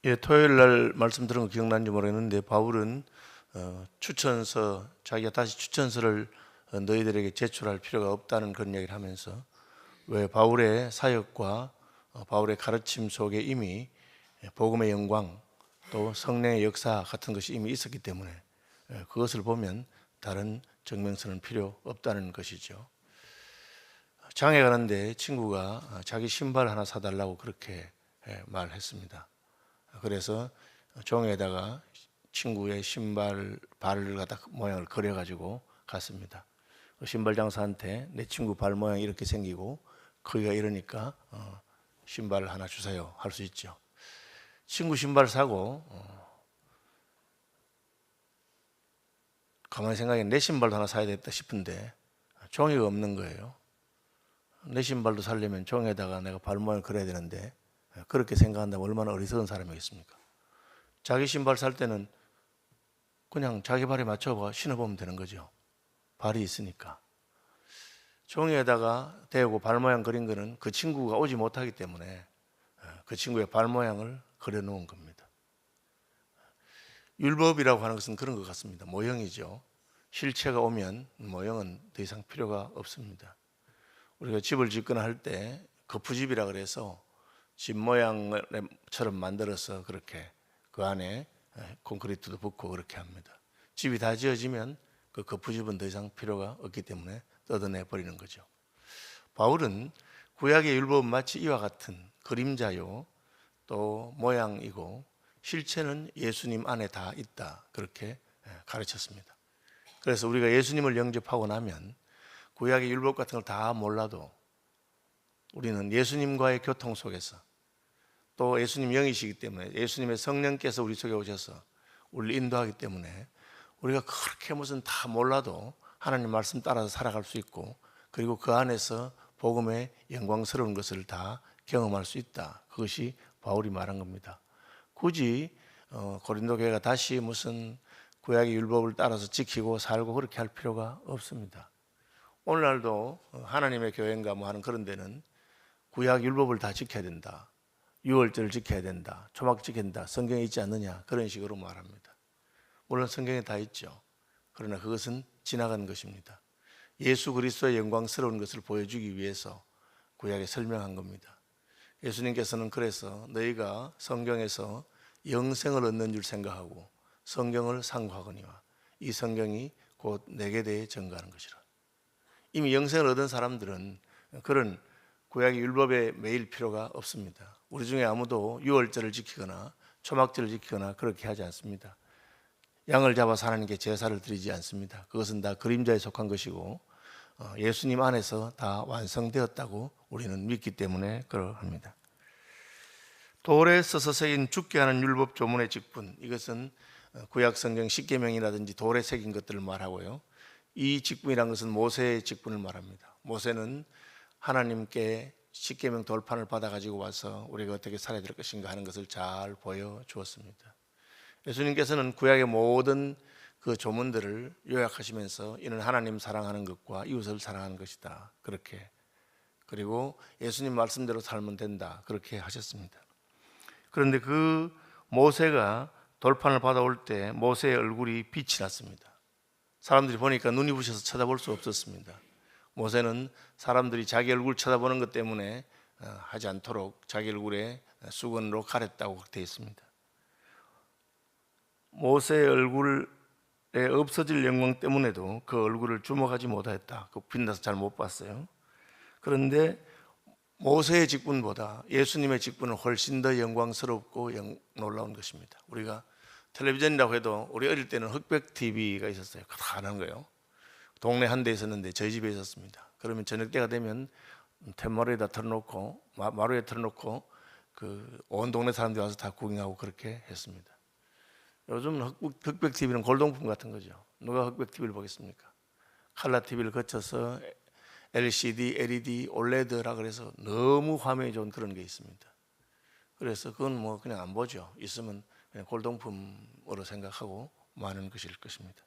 예, 토요일 날 말씀 들은 거 기억나는지 모르겠는데 바울은 추천서, 자기가 다시 추천서를 너희들에게 제출할 필요가 없다는 그런 얘기를 하면서, 왜 바울의 사역과 바울의 가르침 속에 이미 복음의 영광 또 성령의 역사 같은 것이 이미 있었기 때문에 그것을 보면 다른 증명서는 필요 없다는 것이죠. 장에 가는데 친구가 자기 신발 하나 사달라고 그렇게 말했습니다. 그래서 종에다가 친구의 신발 발을 갖다 모양을 그려가지고 갔습니다. 그 신발 장사한테 내 친구 발 모양이 이렇게 생기고 크기가 이러니까 신발을 하나 주세요 할 수 있죠. 친구 신발 사고 가만히 생각해 내 신발도 하나 사야 되겠다 싶은데 종이가 없는 거예요. 내 신발도 사려면 종에다가 내가 발 모양을 그려야 되는데, 그렇게 생각한다면 얼마나 어리석은 사람이겠습니까? 자기 신발 살 때는 그냥 자기 발에 맞춰 신어보면 되는 거죠. 발이 있으니까. 종이에다가 대고 발 모양 그린 거는 그 친구가 오지 못하기 때문에 그 친구의 발 모양을 그려 놓은 겁니다. 율법이라고 하는 것은 그런 것 같습니다. 모형이죠. 실체가 오면 모형은 더 이상 필요가 없습니다. 우리가 집을 짓거나 할 때 거푸집이라 그래서 집 모양처럼 만들어서 그렇게 그 안에 콘크리트도 붓고 그렇게 합니다. 집이 다 지어지면 그 거푸집은 더 이상 필요가 없기 때문에 뜯어내 버리는 거죠. 바울은 구약의 율법은 마치 이와 같은 그림자요 또 모양이고 실체는 예수님 안에 다 있다, 그렇게 가르쳤습니다. 그래서 우리가 예수님을 영접하고 나면 구약의 율법 같은 걸 다 몰라도 우리는 예수님과의 교통 속에서, 또 예수님 영이시기 때문에 예수님의 성령께서 우리 속에 오셔서 우리를 인도하기 때문에 우리가 그렇게 무슨 다 몰라도 하나님 말씀 따라서 살아갈 수 있고, 그리고 그 안에서 복음의 영광스러운 것을 다 경험할 수 있다. 그것이 바울이 말한 겁니다. 굳이 고린도 교회가 다시 무슨 구약의 율법을 따라서 지키고 살고 그렇게 할 필요가 없습니다. 오늘날도 하나님의 교회인가 뭐 하는 그런 데는 구약 율법을 다 지켜야 된다, 유월절을 지켜야 된다, 초막 지켜야 된다, 성경에 있지 않느냐, 그런 식으로 말합니다. 물론 성경에 다 있죠. 그러나 그것은 지나간 것입니다. 예수 그리스도의 영광스러운 것을 보여주기 위해서 구약에 설명한 겁니다. 예수님께서는 그래서 너희가 성경에서 영생을 얻는 줄 생각하고 성경을 상고하거니와 이 성경이 곧 내게 대해 증거하는 것이라. 이미 영생을 얻은 사람들은 그런 구약의 율법에 매일 필요가 없습니다. 우리 중에 아무도 유월절을 지키거나 초막절을 지키거나 그렇게 하지 않습니다. 양을 잡아서 하나님께 제사를 드리지 않습니다. 그것은 다 그림자에 속한 것이고 예수님 안에서 다 완성되었다고 우리는 믿기 때문에 그러합니다. 돌에 써서 새긴 죽게 하는 율법 조문의 직분, 이것은 구약 성경 십계명이라든지 돌에 새긴 것들을 말하고요. 이 직분이란 것은 모세의 직분을 말합니다. 모세는 하나님께 십계명 돌판을 받아가지고 와서 우리가 어떻게 살아야 될 것인가 하는 것을 잘 보여주었습니다. 예수님께서는 구약의 모든 그 조문들을 요약하시면서 이는 하나님 사랑하는 것과 이웃을 사랑하는 것이다, 그렇게, 그리고 예수님 말씀대로 살면 된다, 그렇게 하셨습니다. 그런데 그 모세가 돌판을 받아올 때 모세의 얼굴이 빛이 났습니다. 사람들이 보니까 눈이 부셔서 쳐다볼 수 없었습니다. 모세는 사람들이 자기 얼굴 쳐다보는 것 때문에 하지 않도록 자기 얼굴에 수건으로 가렸다고 되어 있습니다. 모세의 얼굴에 없어질 영광 때문에도 그 얼굴을 주목하지 못했다. 그 빛나서 잘 못 봤어요. 그런데 모세의 직분보다 예수님의 직분은 훨씬 더 영광스럽고 놀라운 것입니다. 우리가 텔레비전이라고 해도 우리 어릴 때는 흑백 TV가 있었어요. 다 하는 거예요. 동네 한 대 있었는데 저희 집에 있었습니다. 그러면 저녁 때가 되면 툇마루에다 틀어놓고 마루에 틀어놓고 그 온 동네 사람들이 와서 다 구경하고 그렇게 했습니다. 요즘 흑백 TV는 골동품 같은 거죠. 누가 흑백 TV를 보겠습니까? 칼라 TV를 거쳐서 LCD, LED, OLED라 그래서 너무 화면이 좋은 그런 게 있습니다. 그래서 그건 뭐 그냥 안 보죠. 있으면 그냥 골동품으로 생각하고 많은 것일 것입니다.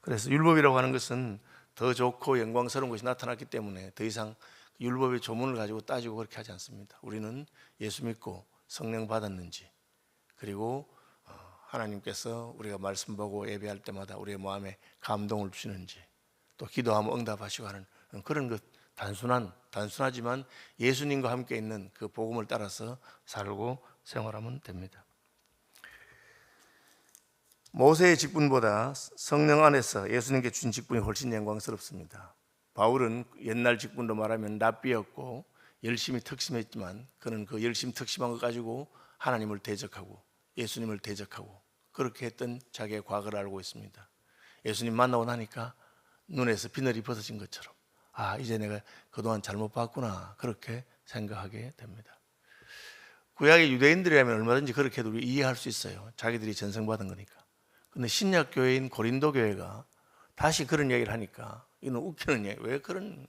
그래서 율법이라고 하는 것은 더 좋고 영광스러운 것이 나타났기 때문에 더 이상 율법의 조문을 가지고 따지고 그렇게 하지 않습니다. 우리는 예수 믿고 성령 받았는지, 그리고 하나님께서 우리가 말씀 보고 예배할 때마다 우리의 마음에 감동을 주시는지, 또 기도하면 응답하시고 하는 그런 것, 단순하지만 예수님과 함께 있는 그 복음을 따라서 살고 생활하면 됩니다. 모세의 직분보다 성령 안에서 예수님께 주신 직분이 훨씬 영광스럽습니다. 바울은 옛날 직분으로 말하면 랍비였고 열심히 특심했지만, 그는 그 열심히 특심한 것 가지고 하나님을 대적하고 예수님을 대적하고 그렇게 했던 자기의 과거를 알고 있습니다. 예수님 만나고 나니까 눈에서 비늘이 벗어진 것처럼, 이제 내가 그동안 잘못 봤구나, 그렇게 생각하게 됩니다. 구약의 유대인들이라면 얼마든지 그렇게 해도 이해할 수 있어요. 자기들이 전성받은 거니까. 근데 신약 교회인 고린도 교회가 다시 그런 얘기를 하니까 이건 웃기는 얘기. 왜 그런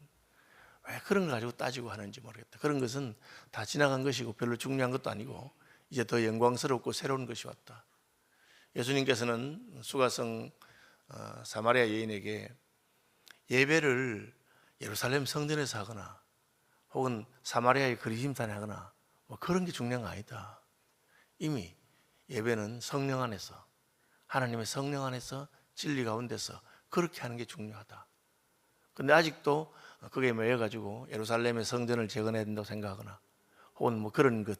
거 가지고 따지고 하는지 모르겠다. 그런 것은 다 지나간 것이고 별로 중요한 것도 아니고 이제 더 영광스럽고 새로운 것이 왔다. 예수님께서는 수가성 사마리아 여인에게 예배를 예루살렘 성전에서 하거나 혹은 사마리아의 그리심산에 하거나 뭐 그런 게 중요한 거 아니다. 이미 예배는 성령 안에서, 하나님의 성령 안에서 진리 가운데서 그렇게 하는 게 중요하다. 근데 아직도 그게 매여가지고 예루살렘의 성전을 재건해야 된다고 생각하거나 혹은 뭐 그런 것,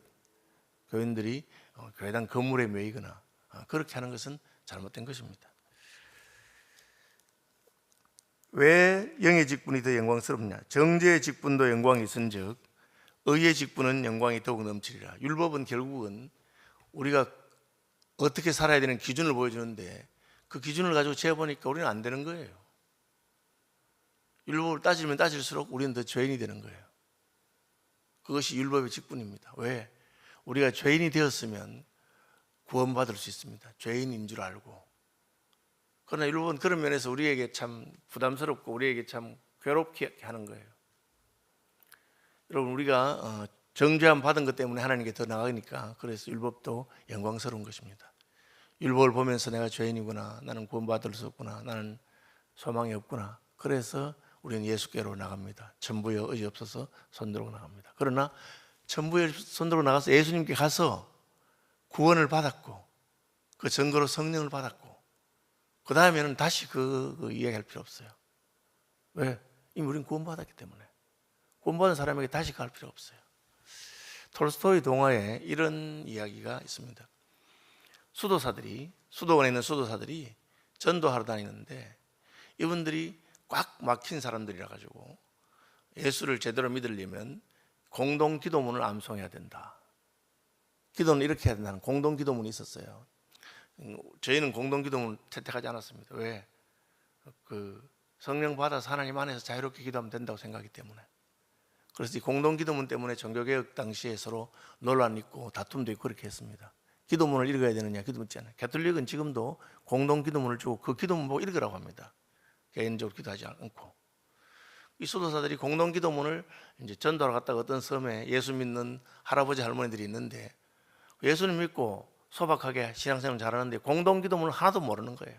교인들이 교회당 건물에 매이거나 그렇게 하는 것은 잘못된 것입니다. 왜 영의 직분이 더 영광스럽냐? 정죄의 직분도 영광이 있은즉 의의 직분은 영광이 더욱 넘치리라. 율법은 결국은 우리가 어떻게 살아야 되는 기준을 보여주는데 그 기준을 가지고 재보니까 우리는 안 되는 거예요. 율법을 따지면 따질수록 우리는 더 죄인이 되는 거예요. 그것이 율법의 직분입니다. 왜? 우리가 죄인이 되었으면 구원받을 수 있습니다. 죄인인 줄 알고. 그러나 율법은 그런 면에서 우리에게 참 부담스럽고 우리에게 참 괴롭게 하는 거예요. 여러분, 우리가 정죄함 받은 것 때문에 하나님께 더 나가니까 그래서 율법도 영광스러운 것입니다. 율법을 보면서 내가 죄인이구나, 나는 구원받을 수 없구나, 나는 소망이 없구나. 그래서 우리는 예수께로 나갑니다. 천부여 의지 없어서 손들고 나갑니다. 그러나 천부여 손들고 나가서 예수님께 가서 구원을 받았고 그 증거로 성령을 받았고 그 다음에는 다시 그 이야기할 필요 없어요. 왜? 이미 우리는 구원받았기 때문에. 구원받은 사람에게 다시 갈 필요 없어요. 톨스토이 동화에 이런 이야기가 있습니다. 수도원에 있는 수도사들이 전도하러 다니는데 이분들이 꽉 막힌 사람들이라 가지고 예수를 제대로 믿으려면 공동 기도문을 암송해야 된다. 기도는 이렇게 해야 된다는 공동 기도문이 있었어요. 저희는 공동 기도문을 채택하지 않았습니다. 왜? 성령 받아서 하나님 안에서 자유롭게 기도하면 된다고 생각하기 때문에. 그래서 이 공동 기도문 때문에 종교개혁 당시에 서로 논란이 있고 다툼도 있고 그렇게 했습니다. 기도문을 읽어야 되느냐, 기도문 있잖아요. 가톨릭은 지금도 공동 기도문을 주고 그 기도문 보고 읽으라고 합니다. 개인적으로 기도하지 않고. 이 수도사들이 공동 기도문을 이제 전도하러 갔다가 어떤 섬에 예수 믿는 할아버지 할머니들이 있는데 예수를 믿고 소박하게 신앙생활 잘하는데 공동 기도문을 하나도 모르는 거예요.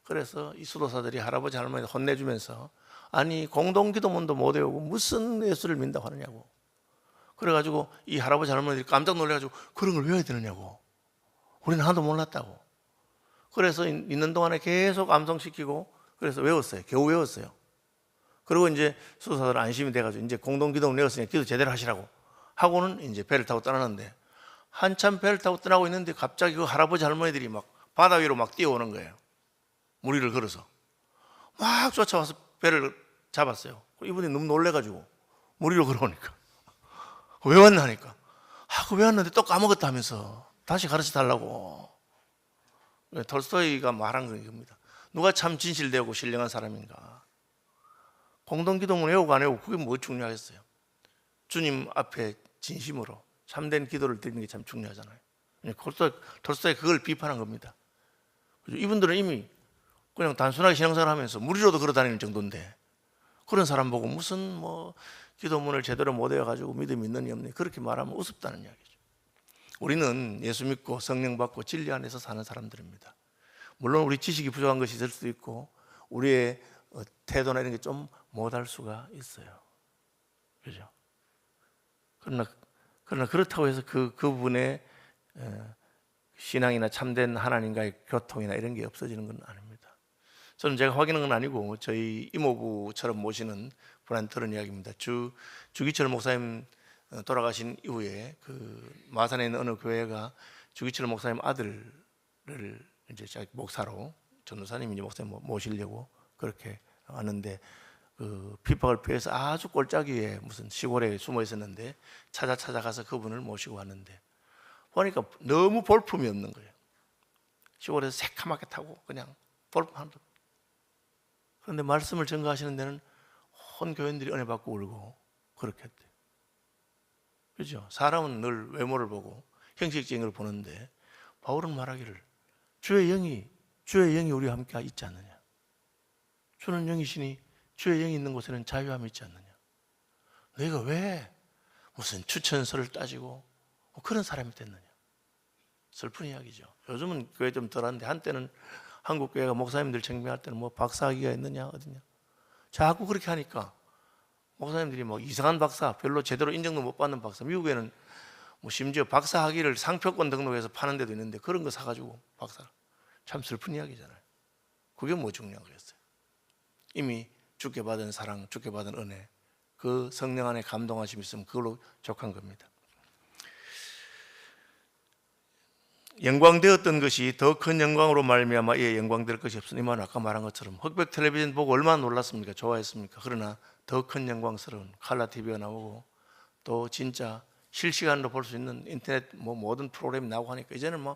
그래서 이 수도사들이 할아버지 할머니 혼내주면서 아니 공동 기도문도 못 외우고 무슨 예수를 믿는다고 하느냐고. 그래가지고 이 할아버지 할머니들이 깜짝 놀래가지고 그런 걸 외워야 되느냐고. 우리는 하나도 몰랐다고. 그래서 있는 동안에 계속 암송시키고 그래서 외웠어요. 겨우 외웠어요. 그리고 이제 수도사들은 안심이 돼가지고 이제 공동 기도문 외웠으니까 기도 제대로 하시라고 하고는 이제 배를 타고 떠나는데 한참 배를 타고 떠나고 있는데 갑자기 그 할아버지 할머니들이 막 바다 위로 막 뛰어오는 거예요. 무리를 걸어서 막 쫓아와서 배를 잡았어요. 이분이 너무 놀래가지고 무리로 걸어오니까 왜 왔나 하니까 왜 왔는데 또 까먹었다 하면서 다시 가르쳐 달라고. 톨스토이가 말한 건 이겁니다. 누가 참 진실되고 신령한 사람인가. 공동기도문 외우고 안 외우고 그게 뭐 중요하겠어요. 주님 앞에 진심으로 참된 기도를 드리는 게 참 중요하잖아요. 톨스토이 그걸 비판한 겁니다. 이분들은 이미 그냥 단순하게 신앙생활 하면서 무리로도 걸어다니는 정도인데 그런 사람 보고 무슨 뭐 기도문을 제대로 못 외워가지고 믿음이 있느니 없느니 그렇게 말하면 우습다는 이야기죠. 우리는 예수 믿고 성령 받고 진리 안에서 사는 사람들입니다. 물론 우리 지식이 부족한 것이 있을 수도 있고 우리의 태도나 이런 게 좀 못할 수가 있어요. 그렇죠? 그러나 그렇다고 해서 그 부분에 신앙이나 참된 하나님과의 교통이나 이런 게 없어지는 건 아닙니다. 저는 제가 확인한 건 아니고 저희 이모부처럼 모시는 분한테 들은 이야기입니다. 주기철 목사님 돌아가신 이후에 그 마산에 있는 어느 교회가 주기철 목사님 아들을 이제 목사로 전도사님이 이제 목사님 모시려고 그렇게 왔는데 그 핍박을 피해서 아주 골짜기에 무슨 시골에 숨어 있었는데 찾아가서 그분을 모시고 왔는데 보니까 너무 볼품이 없는 거예요. 시골에서 새카맣게 타고 그냥 볼품 하나도. 그런데 말씀을 전가하시는 데는 온 교인들이 은혜 받고 울고 그렇게 했대요. 그렇죠? 사람은 늘 외모를 보고 형식적인 걸 보는데 바울은 말하기를 주의 영이 우리와 함께 있지 않느냐. 주는 영이시니 주의 영이 있는 곳에는 자유함이 있지 않느냐. 너희가 왜 무슨 추천서를 따지고 그런 사람이 됐느냐. 슬픈 이야기죠. 요즘은 교회 좀 덜한데 한때는 한국 교회가 목사님들 청빙할 때는 뭐 박사학위가 있느냐 어디냐. 자꾸 그렇게 하니까 목사님들이 뭐 이상한 박사, 별로 제대로 인정도 못 받는 박사, 미국에는 뭐 심지어 박사 학위를 상표권 등록해서 파는 데도 있는데 그런 거 사가지고 박사. 참 슬픈 이야기잖아요. 그게 뭐 중요한 거였어요. 이미 주께 받은 사랑, 주께 받은 은혜, 그 성령 안에 감동하심이 있으면 그걸로 족한 겁니다. 영광되었던 것이 더 큰 영광으로 말미암아 이에 영광될 것이 없으니만 아까 말한 것처럼 흑백 텔레비전 보고 얼마나 놀랐습니까? 좋아했습니까? 그러나 더 큰 영광스러운 칼라 TV가 나오고 또 진짜 실시간으로 볼 수 있는 인터넷 뭐 모든 프로그램이 나오고 하니까 이제는 뭐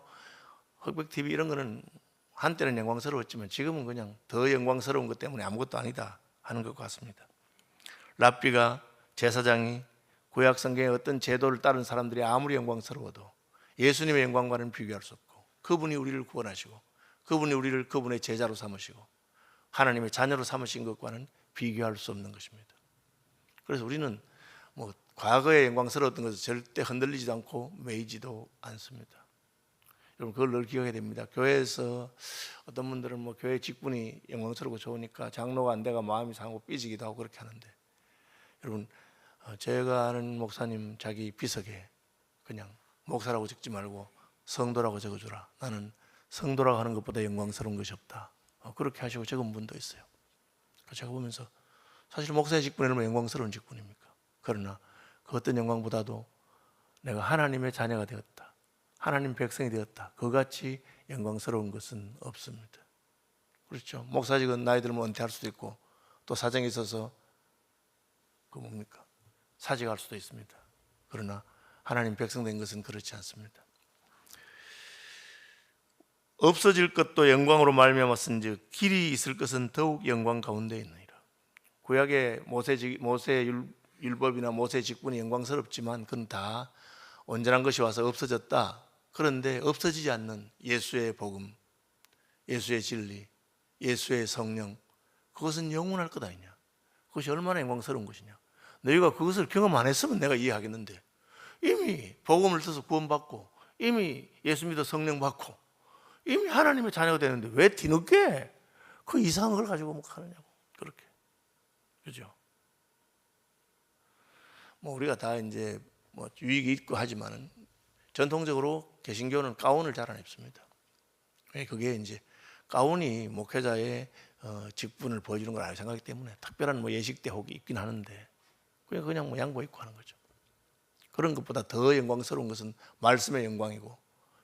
흑백 TV 이런 거는 한때는 영광스러웠지만 지금은 그냥 더 영광스러운 것 때문에 아무것도 아니다 하는 것 같습니다. 랍비가 제사장이 구약 성경의 어떤 제도를 따른 사람들이 아무리 영광스러워도 예수님의 영광과는 비교할 수 없고 그분이 우리를 구원하시고 그분이 우리를 그분의 제자로 삼으시고 하나님의 자녀로 삼으신 것과는 비교할 수 없는 것입니다. 그래서 우리는 뭐 과거에 영광스러웠던 것을 절대 흔들리지도 않고 매이지도 않습니다. 여러분 그걸 늘 기억해야 됩니다. 교회에서 어떤 분들은 뭐 교회 직분이 영광스럽고 좋으니까 장로가 안 돼가 마음이 상하고 삐지기도 하고 그렇게 하는데 여러분 제가 아는 목사님 자기 비석에 그냥 목사라고 적지 말고 성도라고 적어주라. 나는 성도라고 하는 것보다 영광스러운 것이 없다. 그렇게 하시고 적은 분도 있어요. 제가 보면서 사실 목사의 직분이 얼마나 영광스러운 직분입니까? 그러나 그 어떤 영광보다도 내가 하나님의 자녀가 되었다. 하나님 백성이 되었다. 그같이 영광스러운 것은 없습니다. 그렇죠. 목사직은 나이 들면 은퇴할 수도 있고 또 사정이 있어서 그 뭡니까? 사직할 수도 있습니다. 그러나 하나님 백성 된 것은 그렇지 않습니다. 없어질 것도 영광으로 말미암았은즉 길이 있을 것은 더욱 영광 가운데 있느니라. 구약의 모세 율법이나 모세 직분이 영광스럽지만 그건 다 온전한 것이 와서 없어졌다. 그런데 없어지지 않는 예수의 복음, 예수의 진리, 예수의 성령, 그것은 영원할 것 아니냐. 그것이 얼마나 영광스러운 것이냐. 너희가 그것을 경험 안 했으면 내가 이해하겠는데 이미 복음을 써서 구원받고 이미 예수 믿어 성령 받고 이미 하나님의 자녀가 되는데 왜 뒤늦게 그 이상한 걸 가지고 뭐 하느냐고. 그렇게. 그죠? 뭐 우리가 다 이제 뭐 유익이 있고 하지만은 전통적으로 개신교는 가운을 잘 안 입습니다. 그게 이제 가운이 목회자의 직분을 보여주는 걸 알고 생각하기 때문에 특별한 뭐 예식 때 혹 입긴 하는데 그냥 뭐 양복 입고 하는 거죠. 그런 것보다 더 영광스러운 것은 말씀의 영광이고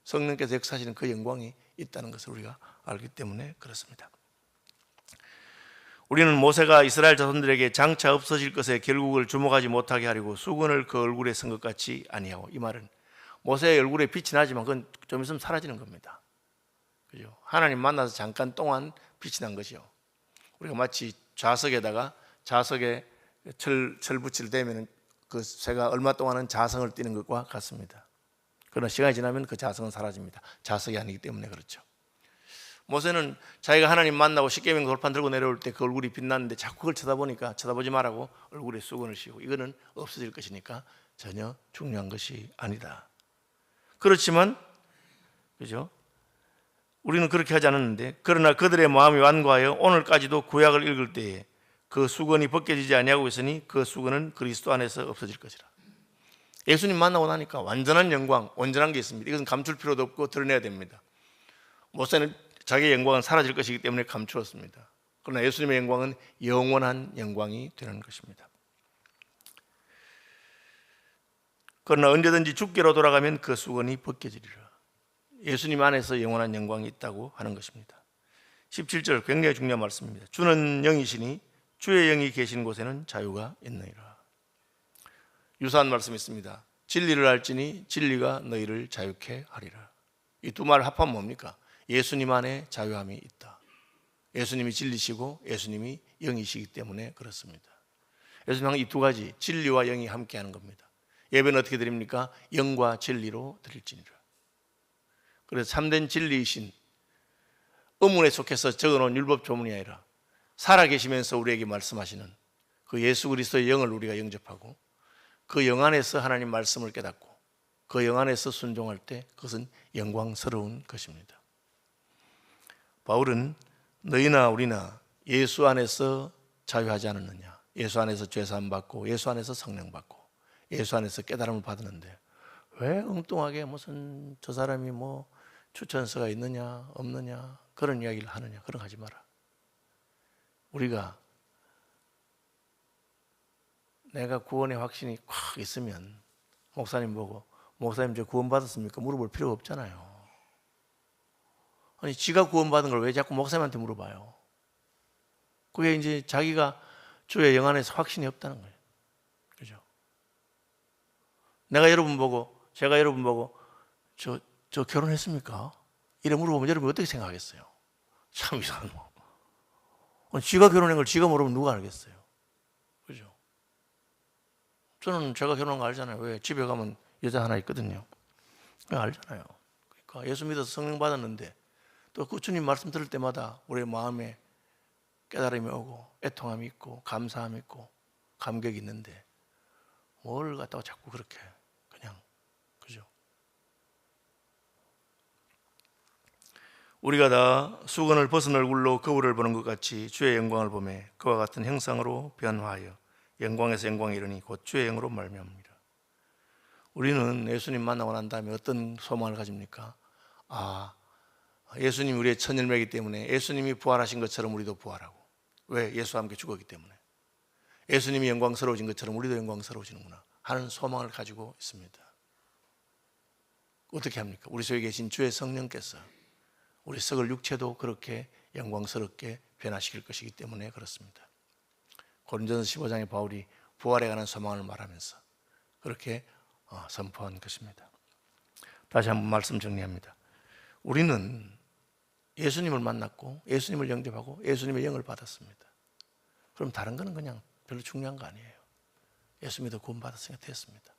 성령께서 역사하시는 그 영광이 있다는 것을 우리가 알기 때문에 그렇습니다. 우리는 모세가 이스라엘 자손들에게 장차 없어질 것에 결국을 주목하지 못하게 하려고 수건을 그 얼굴에 쓴 것 같이 아니하고, 이 말은 모세의 얼굴에 빛이 나지만 그건 좀 있으면 사라지는 겁니다. 그죠? 하나님 만나서 잠깐 동안 빛이 난 것이요. 우리가 마치 좌석에다가 자석에 철 붙일 때면 그 새가 얼마 동안은 자성을 띠는 것과 같습니다. 그러나 시간이 지나면 그 자성은 사라집니다. 자석이 아니기 때문에 그렇죠. 모세는 자기가 하나님 만나고 십계명 돌판 들고 내려올 때 그 얼굴이 빛났는데 자꾸 그걸 쳐다보니까 쳐다보지 말라고 얼굴에 수건을 씌우고, 이거는 없어질 것이니까 전혀 중요한 것이 아니다. 그렇지만 그죠? 우리는 그렇게 하지 않았는데, 그러나 그들의 마음이 완고하여 오늘까지도 구약을 읽을 때에 그 수건이 벗겨지지 아니하고 있으니 그 수건은 그리스도 안에서 없어질 것이라. 예수님 만나고 나니까 완전한 영광, 온전한 게 있습니다. 이것은 감출 필요도 없고 드러내야 됩니다. 모세는 자기의 영광은 사라질 것이기 때문에 감추었습니다. 그러나 예수님의 영광은 영원한 영광이 되는 것입니다. 그러나 언제든지 죽게로 돌아가면 그 수건이 벗겨지리라. 예수님 안에서 영원한 영광이 있다고 하는 것입니다. 17절 굉장히 중요한 말씀입니다. 주는 영이시니 주의 영이 계신 곳에는 자유가 있느니라. 유사한 말씀이 있습니다. 진리를 알지니 진리가 너희를 자유케 하리라. 이 두 말 합하면 뭡니까? 예수님 안에 자유함이 있다. 예수님이 진리시고 예수님이 영이시기 때문에 그렇습니다. 예수님은 이 두 가지 진리와 영이 함께하는 겁니다. 예배는 어떻게 드립니까? 영과 진리로 드릴지니라. 그래서 참된 진리이신 의문에 속해서 적어놓은 율법 조문이 아니라 살아계시면서 우리에게 말씀하시는 그 예수 그리스도의 영을 우리가 영접하고 그 영 안에서 하나님 말씀을 깨닫고 그 영 안에서 순종할 때 그것은 영광스러운 것입니다. 바울은 너희나 우리나 예수 안에서 자유하지 않았느냐, 예수 안에서 죄사함 받고 예수 안에서 성령 받고 예수 안에서 깨달음을 받았는데 왜 엉뚱하게 무슨 저 사람이 뭐 추천서가 있느냐 없느냐 그런 이야기를 하느냐, 그런 거 하지 마라. 우리가 내가 구원의 확신이 콱 있으면 목사님 보고 목사님 저 구원 받았습니까? 물어볼 필요가 없잖아요. 아니 지가 구원받은 걸 왜 자꾸 목사님한테 물어봐요? 그게 이제 자기가 주의 영 안에서 확신이 없다는 거예요. 그죠? 제가 여러분 보고 저 결혼했습니까? 이래 물어보면 여러분 어떻게 생각하겠어요? 참 이상한 거. 지가 결혼한 걸 지가 모르면 누가 알겠어요? 그죠? 저는 제가 결혼한 거 알잖아요. 왜? 집에 가면 여자 하나 있거든요. 알잖아요. 그러니까 예수 믿어서 성령 받았는데 또 그 주님 말씀 들을 때마다 우리의 마음에 깨달음이 오고 애통함이 있고 감사함이 있고 감격이 있는데 뭘 갖다가 자꾸 그렇게 그냥, 그죠? 우리가 다 수건을 벗은 얼굴로 거울을 보는 것 같이 주의 영광을 보매 그와 같은 형상으로 변화하여 영광에서 영광에 이르니 곧 주의 영으로 말미암습니다. 우리는 예수님 만나고 난 다음에 어떤 소망을 가집니까? 예수님이 우리의 첫 열매이기 때문에 예수님이 부활하신 것처럼 우리도 부활하고, 왜? 예수와 함께 죽었기 때문에 예수님이 영광스러워진 것처럼 우리도 영광스러워지는구나 하는 소망을 가지고 있습니다. 어떻게 합니까? 우리 속에 계신 주의 성령께서 우리 썩을 육체도 그렇게 영광스럽게 변화시킬 것이기 때문에 그렇습니다. 고린도전서 15장에 바울이 부활에 관한 소망을 말하면서 그렇게 선포한 것입니다. 다시 한번 말씀 정리합니다. 우리는 예수님을 만났고 예수님을 영접하고 예수님의 영을 받았습니다. 그럼 다른 거는 그냥 별로 중요한 거 아니에요. 예수 믿어 구원 받았으니까 됐습니다.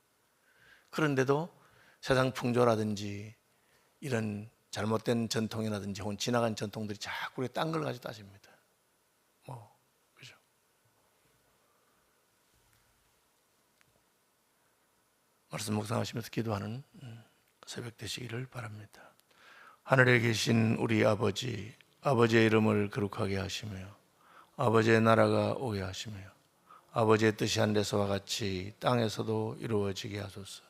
그런데도 세상 풍조라든지 이런 잘못된 전통이라든지 혹은 지나간 전통들이 자꾸 우리 딴 걸 가지고 따집니다. 그죠? 말씀 묵상하시면서 기도하는 새벽 되시기를 바랍니다. 하늘에 계신 우리 아버지, 아버지의 이름을 거룩하게 하시며 아버지의 나라가 오게 하시며 아버지의 뜻이 하늘에서와 같이 땅에서도 이루어지게 하소서.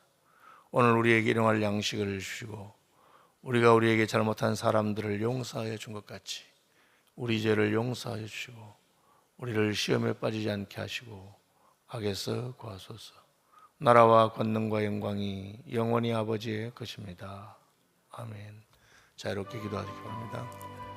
오늘 우리에게 일용할 양식을 주시고 우리가 우리에게 잘못한 사람들을 용서하여 준 것 같이 우리 죄를 용서하여 주시고 우리를 시험에 빠지지 않게 하시고 악에서 구하소서. 나라와 권능과 영광이 영원히 아버지의 것입니다. 아멘. 자유롭게 기도하시기 바랍니다.